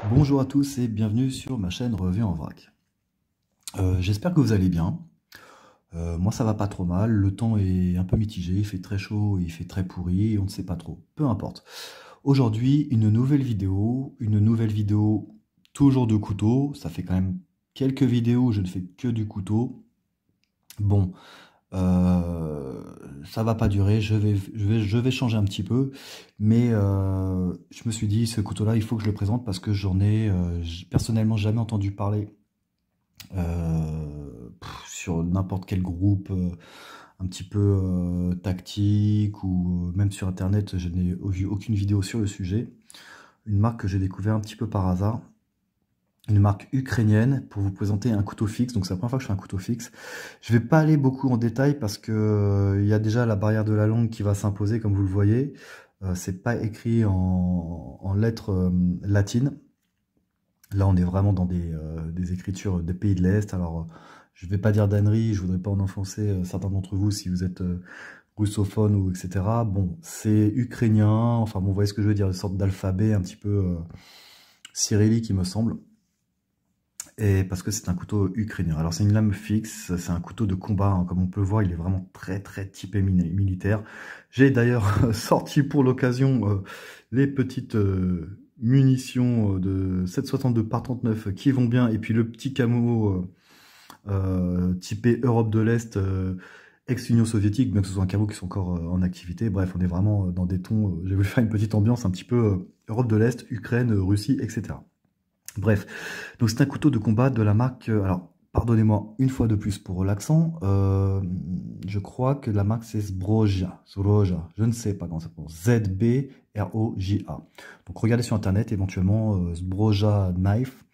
Bonjour à tous et bienvenue sur ma chaîne Revue en vrac. J'espère que vous allez bien. Moi ça va pas trop mal, le temps est un peu mitigé, il fait très chaud, il fait très pourri, et on ne sait pas trop, peu importe. Aujourd'hui une nouvelle vidéo toujours de couteau, ça fait quand même quelques vidéos où je ne fais que du couteau. Bon, euh, ça va pas durer, je vais changer un petit peu, mais je me suis dit ce couteau-là il faut que je le présente parce que j'en ai personnellement jamais entendu parler sur n'importe quel groupe un petit peu tactique ou même sur internet, je n'ai vu aucune vidéo sur le sujet. Une marque que j'ai découvert un petit peu par hasard, une marque ukrainienne pour vous présenter un couteau fixe. Donc c'est la première fois que je fais un couteau fixe. Je vais pas aller beaucoup en détail parce que il y a déjà la barrière de la langue qui va s'imposer comme vous le voyez. C'est pas écrit en lettres latines. Là, on est vraiment dans des écritures des pays de l'Est. Alors, je vais pas dire d'ânerie, je voudrais pas en offenser certains d'entre vous si vous êtes russophone ou etc. Bon, c'est ukrainien, enfin bon, vous voyez ce que je veux dire, une sorte d'alphabet un petit peu cyrillique, il me semble. Et parce que c'est un couteau ukrainien. Alors, c'est une lame fixe, c'est un couteau de combat, hein. Comme on peut le voir, il est vraiment très très typé militaire. J'ai d'ailleurs sorti pour l'occasion les petites munitions de 7,62 par 39 qui vont bien, et puis le petit camo typé Europe de l'Est, ex-Union soviétique, bien que ce soit un camo qui sont encore en activité. Bref, on est vraiment dans des tons, j'ai voulu faire une petite ambiance un petit peu Europe de l'Est, Ukraine, Russie, etc. Bref, donc c'est un couteau de combat de la marque, alors pardonnez-moi une fois de plus pour l'accent, je crois que la marque c'est Zbroja, je ne sais pas comment ça s'appelle, Z-B-R-O-J-A. Donc regardez sur internet éventuellement Zbroja Knife.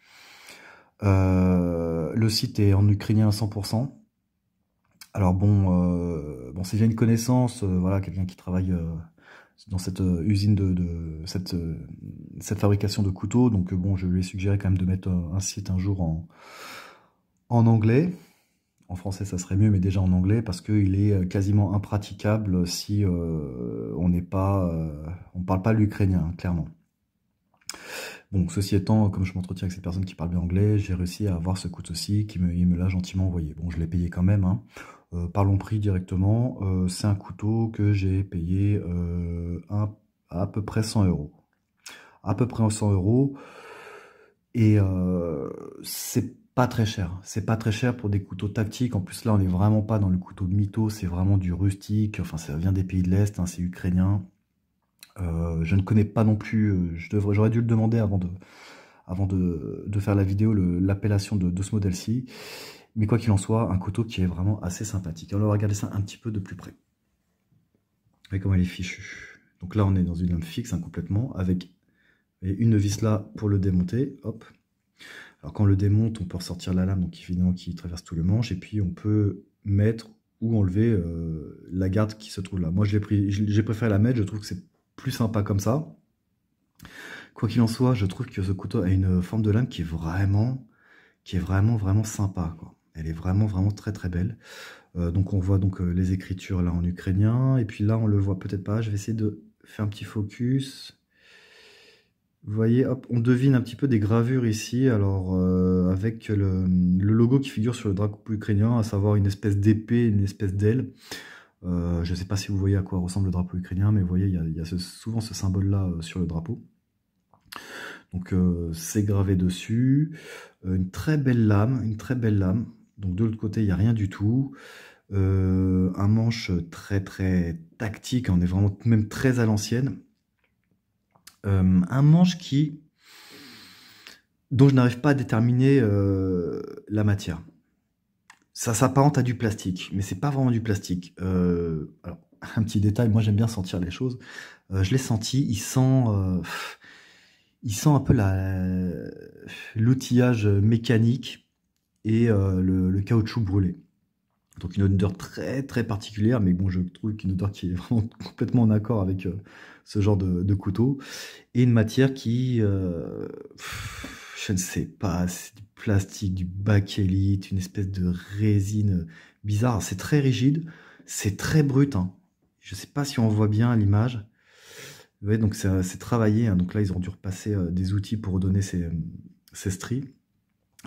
Le site est en ukrainien à 100%. Alors bon, c'est via une connaissance, voilà, quelqu'un qui travaille dans cette usine de cette fabrication de couteaux. Donc bon, je lui ai suggéré quand même de mettre un site un jour en anglais. En français, ça serait mieux, mais déjà en anglais, parce qu'il est quasiment impraticable si on n'est pas, on parle pas l'ukrainien, hein, clairement. Bon, ceci étant, comme je m'entretiens avec cette personne qui parle bien anglais, j'ai réussi à avoir ce couteau-ci il me l'a gentiment envoyé. Bon, je l'ai payé quand même, hein. Parlons prix directement. C'est un couteau que j'ai payé à peu près 100 euros. À peu près 100 euros. Et c'est pas très cher. C'est pas très cher pour des couteaux tactiques. En plus, là, on n'est vraiment pas dans le couteau de mytho. C'est vraiment du rustique. Enfin, ça vient des pays de l'Est, hein, c'est ukrainien. Je ne connais pas non plus. J'aurais dû le demander avant de faire la vidéo, l'appellation de ce modèle-ci. Mais quoi qu'il en soit, un couteau qui est vraiment assez sympathique. Alors, on va regarder ça un petit peu de plus près. Vous voyez comment il est fichu. Donc là, on est dans une lame fixe, hein, complètement, avec une vis là pour le démonter. Hop. Alors quand on le démonte, on peut ressortir la lame, donc évidemment qui traverse tout le manche, et puis on peut mettre ou enlever la garde qui se trouve là. Moi, j'ai préféré la mettre, je trouve que c'est plus sympa comme ça. Quoi qu'il en soit, je trouve que ce couteau a une forme de lame qui est vraiment sympa, quoi. Elle est vraiment très très belle. Donc on voit donc les écritures là en ukrainien, et puis là on le voit peut-être pas. Je vais essayer de faire un petit focus. Vous voyez, hop, on devine un petit peu des gravures ici, alors avec le logo qui figure sur le drapeau ukrainien, à savoir une espèce d'épée, une espèce d'aile. Je ne sais pas si vous voyez à quoi ressemble le drapeau ukrainien, mais vous voyez, il y a souvent ce symbole-là sur le drapeau. Donc c'est gravé dessus. Une très belle lame, une très belle lame. Donc de l'autre côté, il n'y a rien du tout. Un manche très tactique, on est vraiment même très à l'ancienne. Un manche dont je n'arrive pas à déterminer la matière. Ça s'apparente à du plastique, mais c'est pas vraiment du plastique. Alors, un petit détail, moi j'aime bien sentir les choses. Je l'ai senti, il sent un peu l'outillage mécanique et le caoutchouc brûlé. Donc une odeur très particulière, mais bon, je trouve qu'une odeur qui est vraiment complètement en accord avec ce genre de couteau. Et une matière qui, je ne sais pas, c'est du plastique, du bakélite, une espèce de résine bizarre. C'est très rigide, c'est très brut, hein. Je ne sais pas si on voit bien à l'image. Vous voyez, donc c'est travaillé, hein. Donc là, ils ont dû repasser des outils pour redonner ces stries,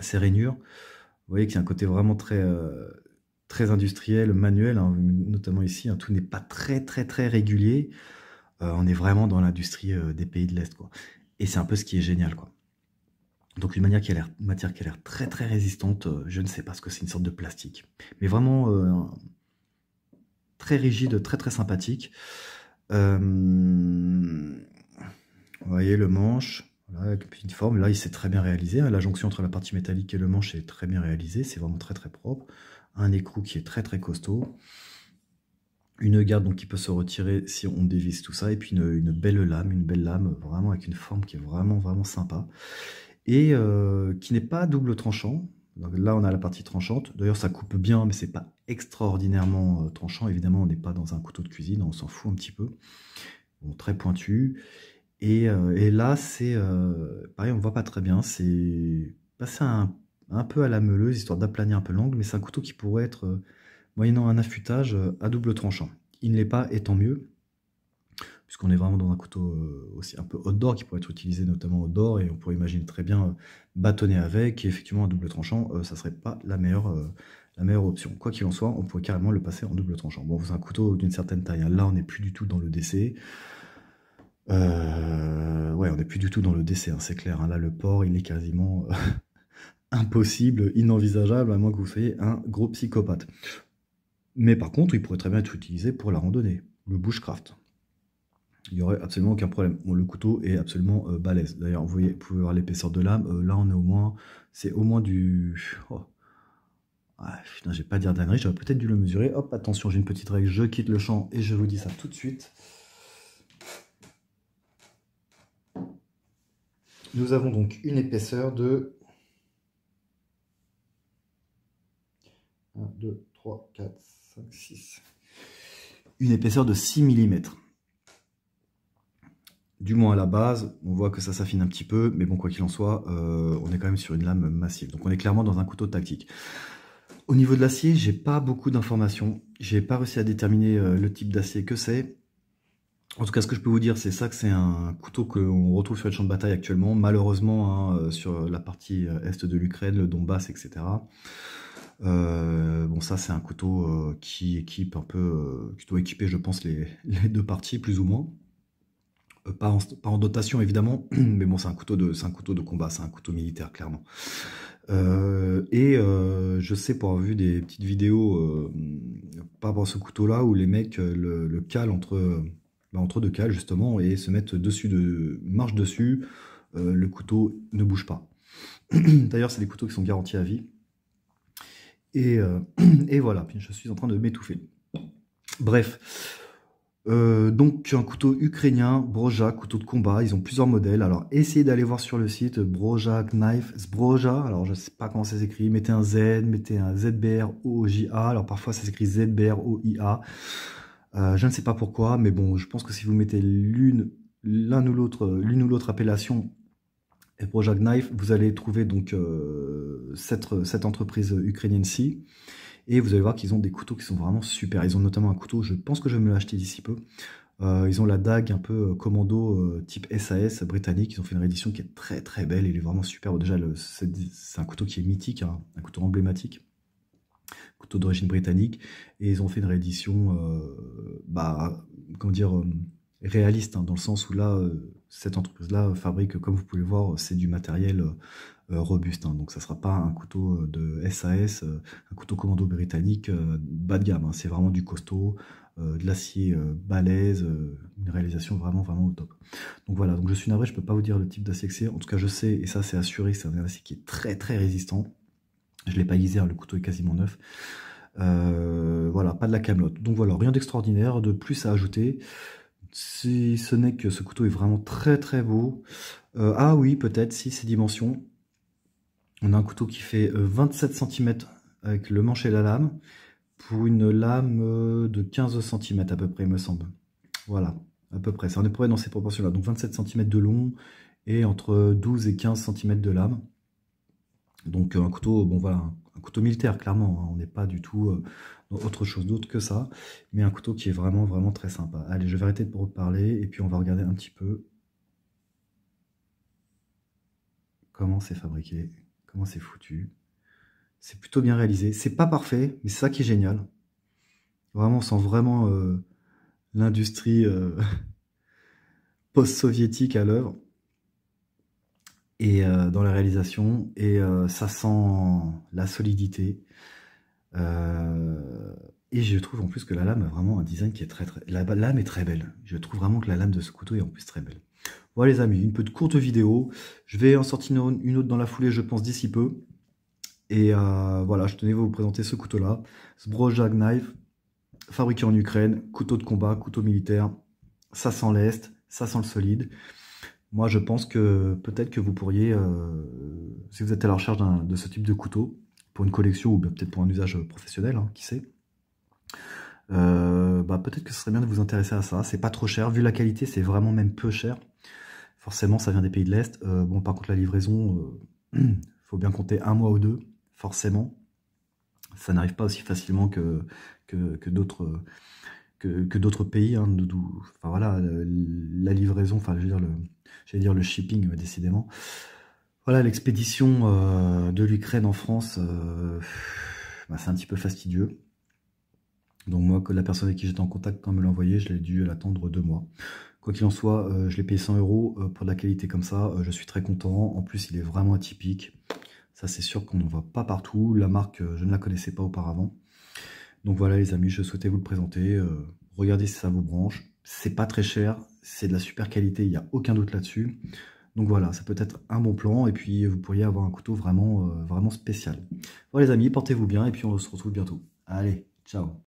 ces rainures. Vous voyez qu'il y a un côté vraiment très industriel, manuel, hein, notamment ici, hein. Tout n'est pas très régulier. On est vraiment dans l'industrie des pays de l'Est, quoi. Et c'est un peu ce qui est génial, quoi. Donc une matière qui a l'air très résistante, je ne sais pas ce que c'est, une sorte de plastique. Mais vraiment très rigide, très sympathique. Vous voyez le manche, voilà, avec une petite forme. Là, il s'est très bien réalisé, hein. La jonction entre la partie métallique et le manche est très bien réalisée. C'est vraiment très propre. Un écrou qui est très costaud. Une garde donc, qui peut se retirer si on dévisse tout ça. Et puis une belle lame, vraiment avec une forme qui est vraiment sympa. Et qui n'est pas double tranchant. Donc là, on a la partie tranchante. D'ailleurs, ça coupe bien, mais c'est pas extraordinairement tranchant. Évidemment, on n'est pas dans un couteau de cuisine, on s'en fout un petit peu. Bon, très pointu. Et là, c'est pareil, on ne voit pas très bien. C'est passé un peu à la meuleuse, histoire d'aplanir un peu l'angle, mais c'est un couteau qui pourrait être, moyennant un affûtage, à double tranchant. Il ne l'est pas, et tant mieux, puisqu'on est vraiment dans un couteau aussi un peu outdoor, qui pourrait être utilisé notamment outdoor, et on pourrait imaginer très bien bâtonner avec, et effectivement un double tranchant, ça serait pas la meilleure option. Quoi qu'il en soit, on pourrait carrément le passer en double tranchant. Bon, c'est un couteau d'une certaine taille, hein. Là, on n'est plus du tout dans le DC. Ouais, on n'est plus du tout dans le DC, hein, c'est clair, hein. Là, le port, il est quasiment impossible, inenvisageable, à moins que vous soyez un gros psychopathe. Mais par contre, il pourrait très bien être utilisé pour la randonnée, le bushcraft. Il n'y aurait absolument aucun problème. Bon, le couteau est absolument balèze. D'ailleurs, vous pouvez voir l'épaisseur de lame. Là, on est c'est au moins du... Oh. Ah, putain, j'ai pas dire d'ânerie, j'aurais peut-être dû le mesurer. Hop, attention, j'ai une petite règle, je quitte le champ et je vous dis ça tout de suite. Nous avons donc une épaisseur de 1, 2, 3, 4, 5, 6. Une épaisseur de 6 mm. Du moins à la base, on voit que ça s'affine un petit peu, mais bon, quoi qu'il en soit, on est quand même sur une lame massive. Donc on est clairement dans un couteau tactique. Au niveau de l'acier, j'ai pas beaucoup d'informations. J'ai pas réussi à déterminer le type d'acier que c'est. En tout cas, ce que je peux vous dire, c'est ça, que c'est un couteau qu'on retrouve sur les champs de bataille actuellement, malheureusement, hein, sur la partie est de l'Ukraine, le Donbass, etc. Bon, ça, c'est un couteau qui équipe un peu, qui doit équiper, je pense, les deux parties, plus ou moins. Pas en dotation, évidemment, mais bon, c'est un couteau de combat, c'est un couteau militaire, clairement. Je sais, pour avoir vu des petites vidéos par rapport à ce couteau-là, où les mecs le calent entre deux cales, justement, et se mettent marchent dessus, le couteau ne bouge pas. D'ailleurs, c'est des couteaux qui sont garantis à vie. Et voilà, puis je suis en train de m'étouffer. Bref, donc un couteau ukrainien, Broja, couteau de combat, ils ont plusieurs modèles. Alors essayez d'aller voir sur le site Broja Knife, Zbroja, alors je ne sais pas comment ça s'écrit, mettez un Z, mettez un ZBROJA, alors parfois ça s'écrit ZBROIA. Je ne sais pas pourquoi, mais bon, je pense que si vous mettez l'une ou l'autre appellation, et Broja Knife, vous allez trouver donc cette entreprise ukrainienne-ci, et vous allez voir qu'ils ont des couteaux qui sont vraiment super. Ils ont notamment un couteau, je pense que je vais me l'acheter d'ici peu. Ils ont la dague un peu commando type SAS britannique. Ils ont fait une réédition qui est très belle, il est vraiment super. Déjà, c'est un couteau qui est mythique, hein, un couteau emblématique, couteau d'origine britannique, et ils ont fait une réédition comment dire, réaliste, hein, dans le sens où là, cette entreprise-là fabrique, comme vous pouvez le voir, c'est du matériel robuste, hein. Donc ça sera pas un couteau de SAS, un couteau commando britannique bas de gamme, hein. C'est vraiment du costaud, de l'acier balèze, une réalisation vraiment au top. Donc voilà, donc je suis navré, je peux pas vous dire le type d'acier que c'est. En tout cas, je sais, et ça c'est assuré, c'est un acier qui est très résistant. Je l'ai pas aiguisé, hein, le couteau est quasiment neuf. Voilà, pas de la camelote. Donc voilà, rien d'extraordinaire, de plus à ajouter. Si ce n'est que ce couteau est vraiment très beau. Ah oui, peut-être, si, ses dimensions. On a un couteau qui fait 27 cm avec le manche et la lame, pour une lame de 15 cm à peu près, il me semble. Voilà, à peu près. Ça en est près dans ces proportions-là. Donc 27 cm de long et entre 12 et 15 cm de lame. Donc un couteau, bon voilà, un couteau militaire, clairement, hein. On n'est pas du tout dans autre chose d'autre que ça, mais un couteau qui est vraiment, vraiment très sympa. Allez, je vais arrêter de vous parler, et puis on va regarder un petit peu comment c'est fabriqué, comment c'est foutu. C'est plutôt bien réalisé. C'est pas parfait, mais c'est ça qui est génial. Vraiment, on sent vraiment l'industrie post-soviétique à l'œuvre, et dans la réalisation, et ça sent la solidité. Et je trouve en plus que la lame a vraiment un design qui est très très... La lame est très belle. Je trouve vraiment que la lame de ce couteau est en plus très belle. Voilà les amis, une petite courte vidéo. Je vais en sortir une autre dans la foulée, je pense, d'ici peu. Et voilà, je tenais à vous présenter ce couteau-là. Zbrojak Knife, fabriqué en Ukraine, couteau de combat, couteau militaire. Ça sent l'Est, ça sent le solide. Moi, je pense que peut-être que vous pourriez, si vous êtes à la recherche de ce type de couteau, pour une collection ou peut-être pour un usage professionnel, hein, qui sait, bah, peut-être que ce serait bien de vous intéresser à ça. C'est pas trop cher, vu la qualité, c'est vraiment même peu cher. Forcément, ça vient des pays de l'Est. Bon, par contre, la livraison, faut bien compter 1 mois ou 2, forcément. Ça n'arrive pas aussi facilement que d'autres pays, hein, enfin voilà, la livraison, enfin j'allais dire le shipping, décidément. Voilà, l'expédition de l'Ukraine en France, bah, c'est un petit peu fastidieux. Donc moi, que la personne avec qui j'étais en contact quand elle me l'a envoyé, je l'ai dû l'attendre 2 mois. Quoi qu'il en soit, je l'ai payé 100 € pour de la qualité comme ça. Je suis très content. En plus, il est vraiment atypique. Ça, c'est sûr qu'on n'en voit pas partout. La marque, je ne la connaissais pas auparavant. Donc voilà les amis, je souhaitais vous le présenter. Regardez si ça vous branche. C'est pas très cher, c'est de la super qualité, il n'y a aucun doute là-dessus. Donc voilà, ça peut être un bon plan, et puis vous pourriez avoir un couteau vraiment, vraiment spécial. Voilà les amis, portez-vous bien, et puis on se retrouve bientôt. Allez, ciao!